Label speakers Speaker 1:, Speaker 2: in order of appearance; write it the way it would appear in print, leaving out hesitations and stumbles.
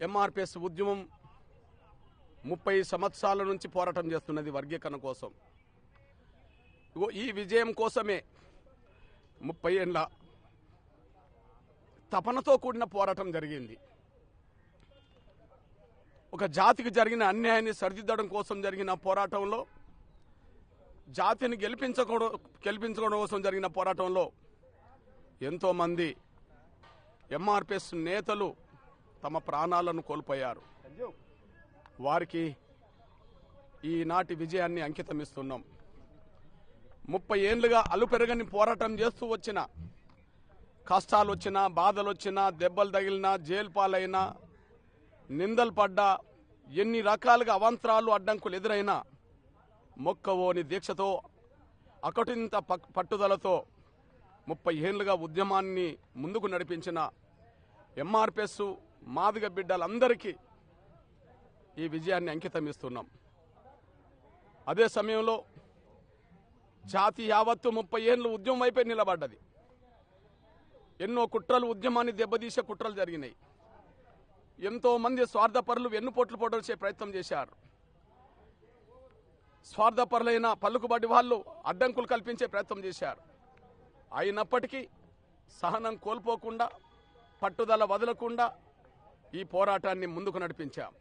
Speaker 1: ఎంఆర్పిఎస్ ఉద్యమం 30 సంవత్సరాల నుంచి పోరాటం చేస్తున్నది వర్గీకరణ కోసం. ఈ విజయం కోసమే 30 ఏళ్ల తపనతో కూడిన పోరాటం జరిగింది. ఒక జాతికి జరిగిన అన్యాయాన్ని సరిదిద్దడం కోసం జరిగిన పోరాటంలో, జాతిని గెలిపించుకోవడం కోసం జరిగిన పోరాటంలో ఎంతోమంది ఎంఆర్పిఎస్ నేతలు తమ ప్రాణాలను కోల్పోయారు. వారికి ఈనాటి విజయాన్ని అంకితమిస్తున్నాం. 30 ఏళ్లుగా అలుపెరగని పోరాటం చేస్తూ వచ్చిన, కష్టాలు వచ్చినా, బాధలు వచ్చినా, దెబ్బలు తగిలినా, జైలు పాలైనా, నిందలు పడ్డా, ఎన్ని రకాలుగా అవాంతరాలు అడ్డంకులు ఎదురైనా మొక్కవోని దీక్షతో, అకటింత పట్టుదలతో 30 ఏళ్లుగా ఉద్యమాన్ని ముందుకు నడిపించిన ఎంఆర్పిఎస్ మాదిగ బిడ్డలందరికీ ఈ విజయాన్ని అంకితమిస్తున్నాం. అదే సమయంలో జాతి యావత్తు 30 ఏళ్ళు ఉద్యమం వైపే నిలబడ్డది. ఎన్నో కుట్రలు, ఉద్యమాన్ని దెబ్బతీసే కుట్రలు జరిగినాయి. ఎంతోమంది స్వార్థపరులు వెన్నుపోట్లు పొడల్చే ప్రయత్నం చేశారు. స్వార్థపరులైన పలుకుబడి వాళ్ళు అడ్డంకులు కల్పించే ప్రయత్నం చేశారు. అయినప్పటికీ సహనం కోల్పోకుండా, పట్టుదల వదలకుండా ఈ పోరాటాన్ని ముందుకు నడిపించాం.